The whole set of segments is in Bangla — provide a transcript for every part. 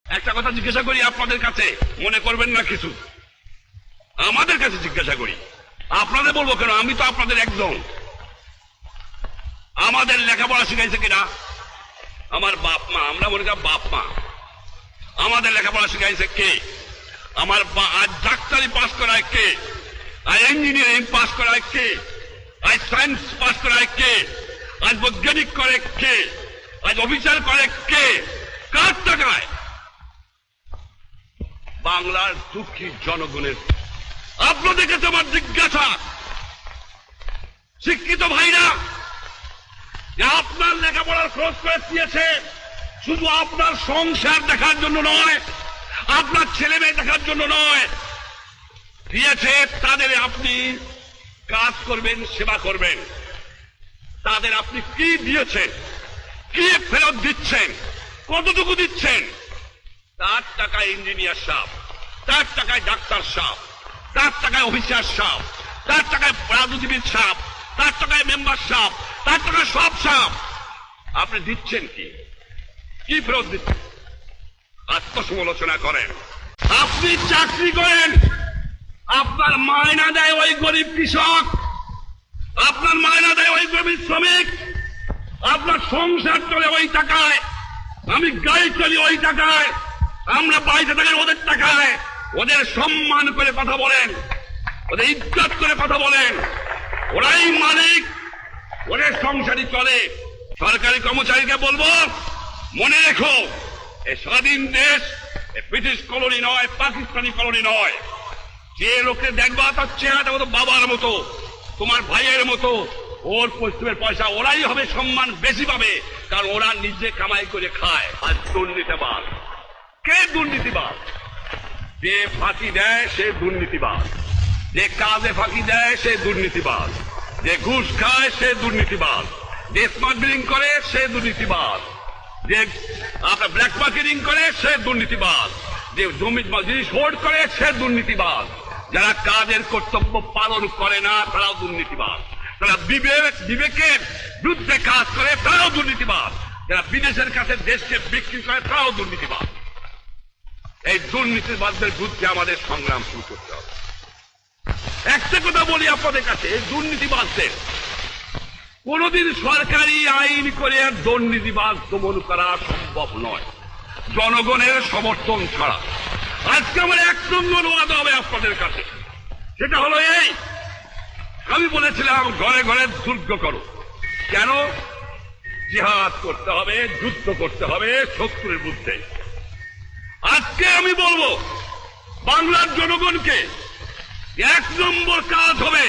একটা কথা জিজ্ঞাসা করি আপনাদের কাছে, মনে করবেন না কিছু, আমাদের কাছে জিজ্ঞাসা করি, আপনাদের বলবো কেন, আমি তো আপনাদের একজন। আমাদের লেখাপড়া শিখাইছে কিনা? আমার বাপ মা, আমরা মনে করি বাপ মা। আমাদের লেখাপড়া শিখাইছে কে? আমার আজ ডাক্তারি পাস করায় কে? আজ ইঞ্জিনিয়ারিং পাস করায় কে? আজ সায়েন্স পাস করায় কে? আজ বৈজ্ঞানিক করে কে? আজ অফিসার করে কে? কার টাকায়? বাংলার দুঃখী জনগণের। আপনাদের কাছে আমার জিজ্ঞাসা, শিক্ষিত ভাইরা, আপনার লেখাপড়ার খরচ করে দিয়েছে শুধু আপনার সংসার দেখার জন্য নয়, আপনার ছেলে মেয়ে দেখার জন্য নয়, দিয়েছে তাদের আপনি কাজ করবেন, সেবা করবেন। তাদের আপনি কি দিয়েছেন, কি ফেরত দিচ্ছেন, কতটুকু দিচ্ছেন? তার টাকায় ইঞ্জিনিয়ার সাহেব, তার টাকায় ডাক্তার সাহেব, তার টাকায় অফিসার সাহেব, তার টাকায় রাজনীতিবিদ সাহেব, তার টাকায় মেম্বার সাহেব, তার টাকায় সব সাহেব। আপনি দিচ্ছেন কি? কি ফেরত দিচ্ছেন? আত্মসমালোচনা করেন। আপনি চাকরি করেন, আপনার মায়না দেয় ওই গরিব কৃষক, আপনার মায়না দেয় ওই গরিব শ্রমিক, আপনার সংসার চলে ওই টাকায়, আমি গাড়ি চলি ওই টাকায়, আমরা পয়সা থাকি ওদের টাকায়। ওদের সম্মান করে কথা বলেন, ওদের ইজ্জত করে কথা বলেন, ওরাই মালিক, ওদের সংসারই চলে। সরকারি কর্মচারীকে বলবো, মনে রেখো, এই স্বাধীন দেশ ব্রিটিশ কলোনি নয়, পাকিস্তানি কলোনি নয়। যে লোকে দেখবা তার চেহারাটা মতো বাবার মতো, তোমার ভাইয়ের মতো, ওর পশ্চিমের পয়সা ওরাই হবে সম্মান বেশি পাবে, কারণ ওরা নিজে কামাই করে খায়। আর দুর্নীতিবাদ, কে দুর্নীতিবাদ? যে ফাঁকি দেয় সে দুর্নীতিবাদ, যে কাজে ফাঁকি দেয় সে দুর্নীতিবাদ, যে ঘুষ খায় সে দুর্নীতিবাদ, যে স্মাগলিং করে সে দুর্নীতিবাদ, যে আপনার ব্ল্যাক মার্কেটিং করে সে দুর্নীতিবাদ, যে জমি জিনিস হোল্ড করে সে দুর্নীতিবাদ। যারা কাজের কর্তব্য পালন করে না তারাও দুর্নীতিবাদ। যারা বিবেকের বিরুদ্ধে কাজ করে তারাও দুর্নীতিবাদ। যারা বিদেশের কাছে দেশকে বিক্রি করে তারাও দুর্নীতিবাদ। এই দুর্নীতিবাদদের বিরুদ্ধে আমাদের সংগ্রাম শুরু করতে হবে। একটা কথা বলি আপনাদের কাছে, এই দুর্নীতিবাদদের কোনদিন সরকারি আইন করে দুর্নীতিবাদ দমন করা সম্ভব নয়, জনগণের সমর্থন ছাড়া। আজকে আমার এক নম্বর ওয়াদা হবে আপনাদের কাছে, সেটা হলো এই, আমি বলেছিলাম ঘরে ঘরে দুর্গ করো। কেন? জিহাদ করতে হবে, যুদ্ধ করতে হবে শত্রুর বিরুদ্ধে। আজকে আমি বলবো বাংলার জনগণকে, এক নম্বর কাজ হবে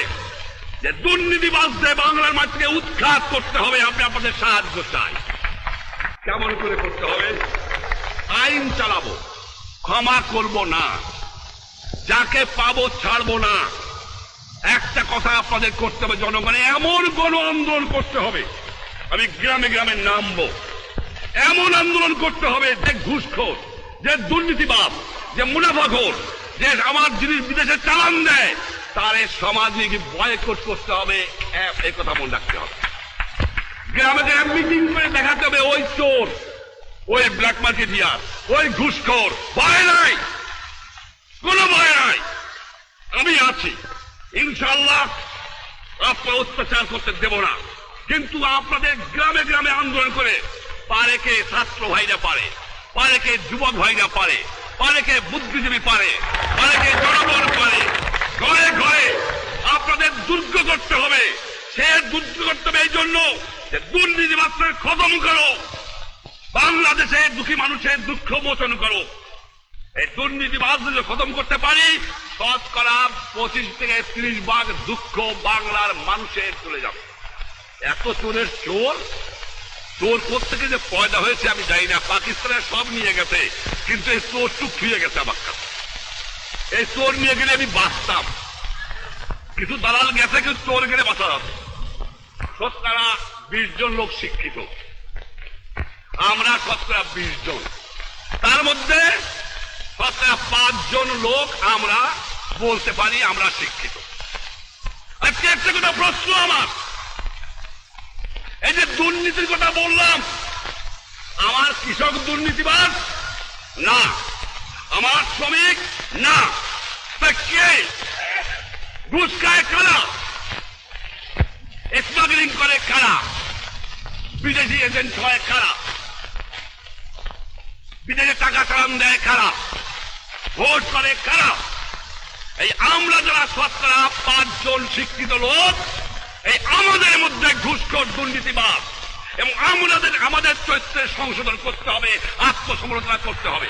যে দুর্নীতিবাদদের বাংলার মাটিকে উৎখাত করতে হবে। আমি আপনাদের সাহায্য চাই। কেমন করে করতে হবে? আইন চালাবো, ক্ষমা করব না, যাকে পাবো ছাড়বো না। একটা কথা আপনাদের করতে হবে, জনগণে এমন গণ আন্দোলন করতে হবে, আমি গ্রামে গ্রামে নামবো, এমন আন্দোলন করতে হবে যে ঘুষখোর, যে দুর্নীতিবাদ, যে মুনাফাখোর, যে আমার জিনিস বিদেশে চালান দেয়, তার সামাজিক বয়কট করতে হবে। এই কথা মনে রাখতে হবে। গ্রামে গ্রামে মিটিং করে দেখাতে হবে, ওই চোর, ওই ব্ল্যাক মার্কেটিয়ার, ওই ঘুষখোর, ভয় নাই, কোনো ভয় নাই, আমি আছি, ইনশাআল্লাহ আপনার অত্যাচার করতে দেব না। কিন্তু আপনাদের গ্রামে গ্রামে আন্দোলন করে, পারে কে ছাত্র ভাইরা পারে, পারে কে যুবক ভাইরা পারে, পারে কে বুদ্ধিজীবী পারে, পারে কে জনগণ পারে, ঘরে ঘরে আপনাদের দুর্গ করতে হবে। সে দুর্গ করতে হবে এই জন্য যে দুর্নীতিবাদকে খতম করো, বাংলাদেশে দুঃখী মানুষের দুঃখ মোচন করো। এই দুর্নীতিবাদ যদি খতম করতে পারি, শতকরা 25 থেকে 30% দুঃখ বাংলার মানুষের চলে যাবে। এত চোরের চোর, চোর কোথেকে যে পয়দা হয়েছে আমি জানি না, পাকিস্তানের সব নিয়ে গেছে, কিন্তু এই চোর চুপ ফিরে গেছে আমার কাছে। এই চোর নিয়ে গেলে আমি বাঁচতাম, কিছু দালাল গেছে, কিন্তু চোর গেলে বাঁচা যাবে। শতকরা 20 জন লোক শিক্ষিত, আমরা শতকরা 20 জন, তার মধ্যে শতকরা 5 জন লোক আমরা বলতে পারি আমরা শিক্ষিত। আজকে একটা কথা প্রশ্ন আমার, এই যে দুর্নীতির কথা বললাম, আমার কৃষক দুর্নীতিবাদ না, আমার শ্রমিক না। তা কে? ঘুষ খায় কারা? স্মাগলিং করে কারা? বিদেশি এজেন্ট হয় কারা? বিদেশে টাকা চালান দেয় কারা? ভোট করে কারা? এই আমরা যারা শতকরা 5 জন শিক্ষিত লোক, এই আমাদের মধ্যে ঘুষখোর দুর্নীতিবাদ, এবং আমাদের চরিত্রের সংশোধন করতে হবে, আত্মসমালোচনা করতে হবে।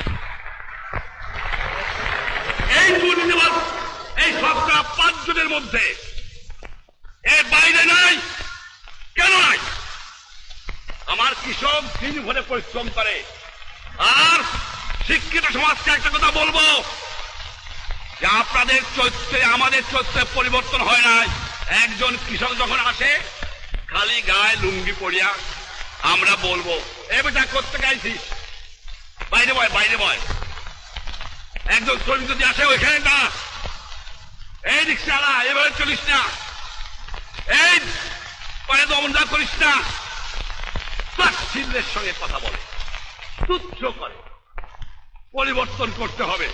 এই দুর্নীতিবাদ এই শতকরা 5 জনের মধ্যে, এর বাইরে নাই। কেন নাই? আমার কৃষক দিন ভরে পরিশ্রম করে। আর শিক্ষিত সমাজকে একটা কথা বলবো, যে আপনাদের চরিত্রে আমাদের চরিত্রে পরিবর্তন হয় নাই। একজন কৃষক যখন আসে, খালি গায়ে লুঙ্গি পরিয়া আমরা বলবো, এ বেটা করতে গাইছিস, বাইরে বয়, বাইরে বয়। একজন শ্রমিক যদি আসে, ওইখানে না, এই রিক্সাওয়ালা এভাবে চলিস না, এই পরে দমনটা করিস না, তাচ্ছিল্যের সঙ্গে কথা বলে, তুচ্ছ করে। পরিবর্তন করতে হবে।